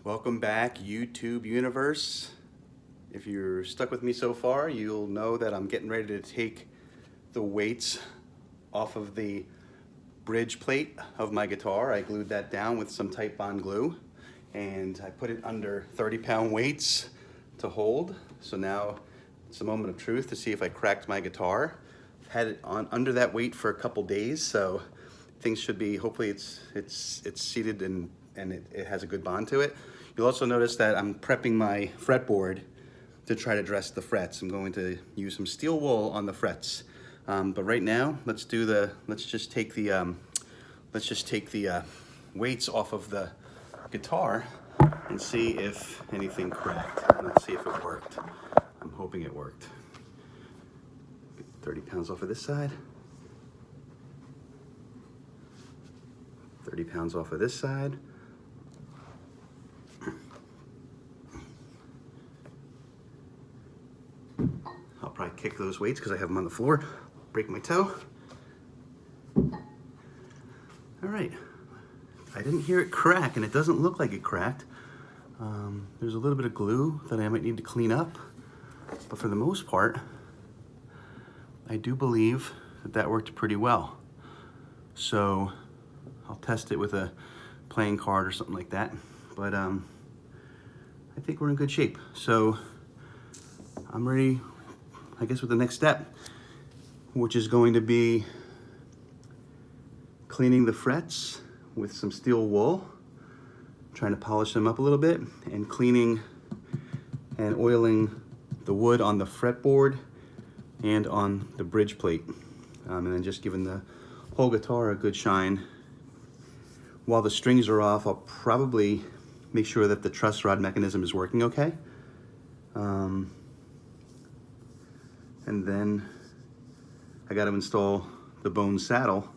Welcome back, YouTube universe. If you're stuck with me so far, you'll know that I'm getting ready to take the weights off of the bridge plate of my guitar. I glued that down with some tight bond glue and I put it under 30-pound weights to hold. So now it's a moment of truth to see if I cracked my guitar. Had it on under that weight for a couple days, so things should be, hopefully it's seated and it has a good bond to it. You'll also notice that I'm prepping my fretboard to try to dress the frets. I'm going to use some steel wool on the frets. But right now, let's just take the weights off of the guitar and see if anything cracked. Let's see if it worked. I'm hoping it worked. 30 pounds off of this side. 30 pounds off of this side. I'll probably kick those weights because I have them on the floor. Break my toe. All right. I didn't hear it crack, and it doesn't look like it cracked. There's a little bit of glue that I might need to clean up, but for the most part, I do believe that worked pretty well. So I'll test it with a playing card or something like that. But I think we're in good shape. So I'm ready, I guess, with the next step, which is going to be cleaning the frets with some steel wool, trying to polish them up a little bit, and cleaning and oiling the wood on the fretboard and on the bridge plate. And then just giving the whole guitar a good shine. While the strings are off, I'll probably make sure that the truss rod mechanism is working okay. And then I got to install the bone saddle,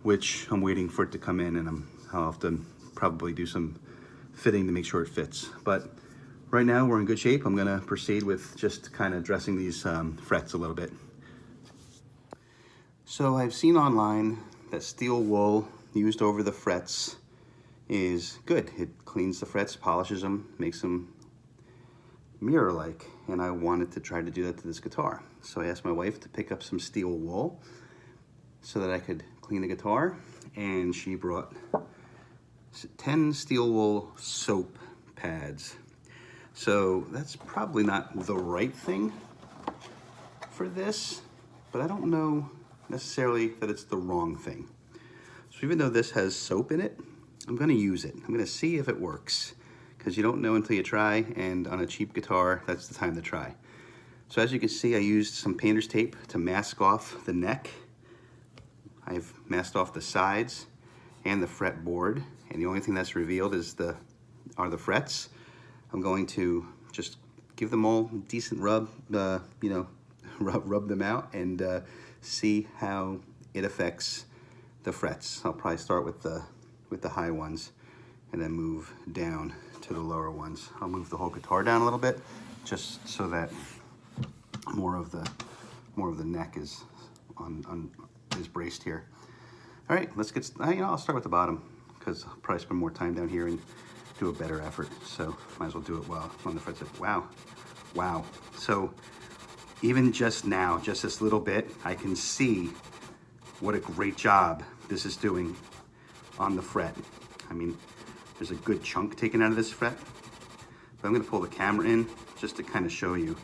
which I'm waiting for it to come in, and I'll have to probably do some fitting to make sure it fits. But right now we're in good shape. I'm gonna proceed with just kind of dressing these frets a little bit. So I've seen online that steel wool used over the frets is good. It cleans the frets, polishes them, makes them mirror-like, and I wanted to try to do that to this guitar. So I asked my wife to pick up some steel wool so that I could clean the guitar, and she brought 10 steel wool soap pads. So that's probably not the right thing for this, but I don't know necessarily that it's the wrong thing. So even though this has soap in it, I'm gonna use it. I'm gonna see if it works, because you don't know until you try, and on a cheap guitar, that's the time to try. So as you can see, I used some painter's tape to mask off the neck. I've masked off the sides and the fretboard, and the only thing that's revealed are the frets. I'm going to just give them all a decent rub, rub them out, and see how it affects the frets. I'll probably start with the high ones and then move down to the lower ones. I'll move the whole guitar down a little bit, just so that more of the neck is is braced here. All right, let's get. I'll start with the bottom because I'll probably spend more time down here and do a better effort. So might as well do it while on the frets. Wow. So even just now, just this little bit, I can see what a great job this is doing on the fret. I mean, there's a good chunk taken out of this fret, but I'm gonna pull the camera in just to kind of show you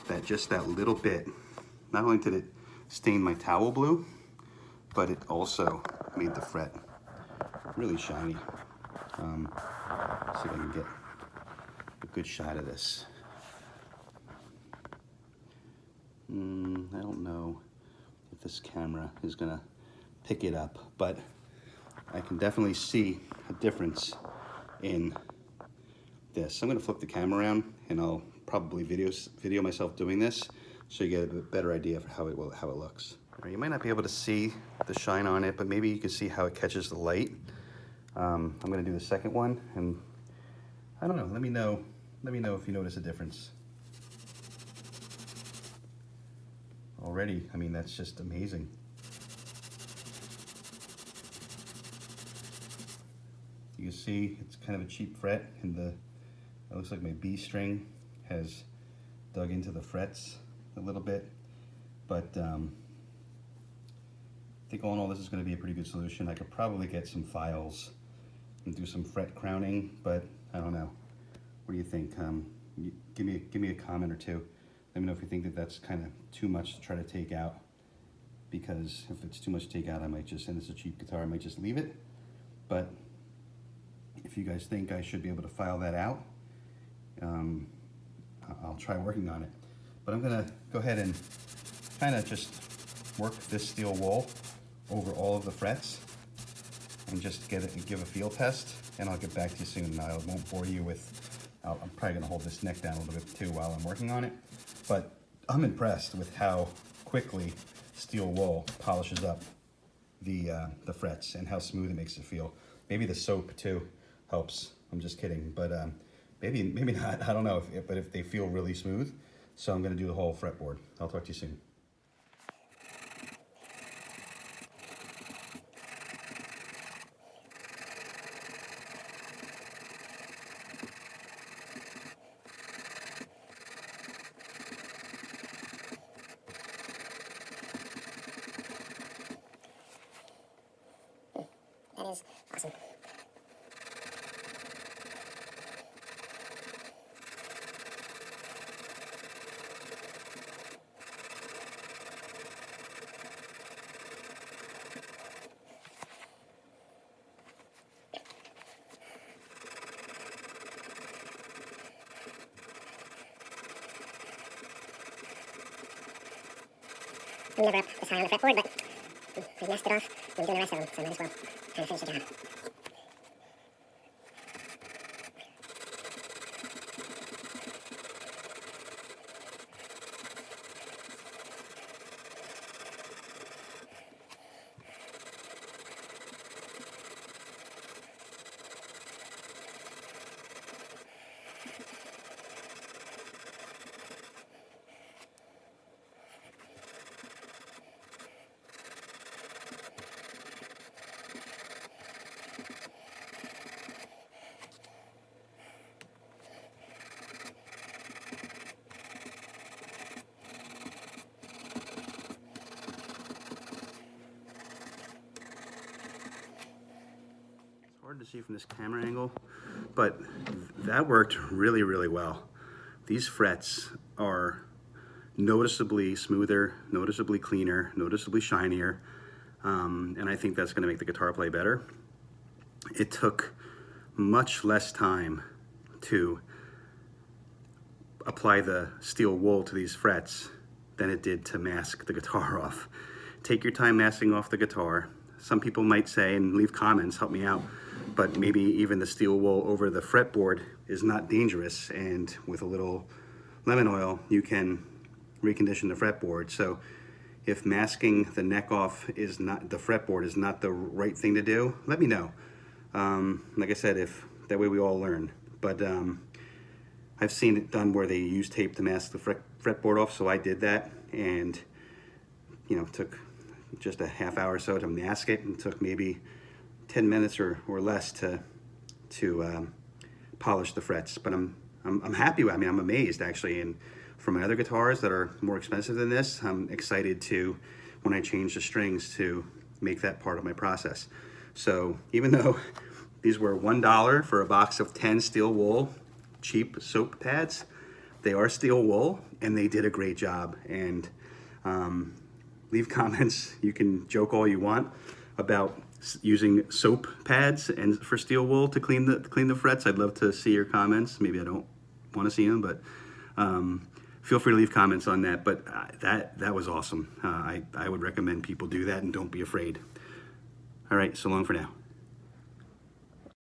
that just that little bit, not only did it stain my towel blue, but it also made the fret really shiny. See if I can get a good shot of this. I don't know if this camera is gonna pick it up, but I can definitely see a difference in this. I'm gonna flip the camera around, and I'll probably video myself doing this, so you get a better idea of how it looks. You might not be able to see the shine on it, but maybe you can see how it catches the light. I'm gonna do the second one, and I don't know. Let me know if you notice a difference. Already, I mean, that's just amazing. You can see it's kind of a cheap fret, and it looks like my B string has dug into the frets a little bit, but I think all in all this is going to be a pretty good solution. I could probably get some files and do some fret crowning, but I don't know. What do you think? Give me a comment or two. Let me know if you think that that's kind of too much to try to take out, because if it's too much to take out, I might just, and it's a cheap guitar, I might just leave it. But if you guys think I should be able to file that out, I'll try working on it. But I'm gonna go ahead and kind of just work this steel wool over all of the frets and just give a feel test, and I'll get back to you soon. I won't bore you with, I'm probably gonna hold this neck down a little bit too while I'm working on it, but I'm impressed with how quickly steel wool polishes up the frets and how smooth it makes it feel. Maybe the soap too helps. I'm just kidding, but maybe not. I don't know, but if they feel really smooth. So I'm gonna do the whole fretboard. I'll talk to you soon. That is awesome. I'm never up this high on the fretboard, but I messed it off. I'm doing the rest of them, so I might as well kind of finish the job. Hard to see from this camera angle, but that worked really, really well. These frets are noticeably smoother, noticeably cleaner, noticeably shinier, and I think that's going to make the guitar play better. It took much less time to apply the steel wool to these frets than it did to mask the guitar off. Take your time masking off the guitar. Some people might say, and leave comments, help me out, but maybe even the steel wool over the fretboard is not dangerous, and with a little lemon oil you can recondition the fretboard. So if masking the neck off is not, the fretboard is not the right thing to do, let me know. Like I said, if that way we all learn. But I've seen it done where they use tape to mask the fretboard off, so I did that, and you know, it took just a half hour or so to mask it, and took maybe 10 minutes or less to polish the frets. But I'm happy. I mean, I'm amazed actually. And for my other guitars that are more expensive than this, I'm excited to, when I change the strings, to make that part of my process. So even though these were $1 for a box of 10 steel wool cheap soap pads, they are steel wool and they did a great job. And leave comments. You can joke all you want about using soap pads and for steel wool to clean the frets. I'd love to see your comments. Maybe I don't want to see them, but feel free to leave comments on that. But that was awesome. I would recommend people do that, and don't be afraid. All right, so long for now.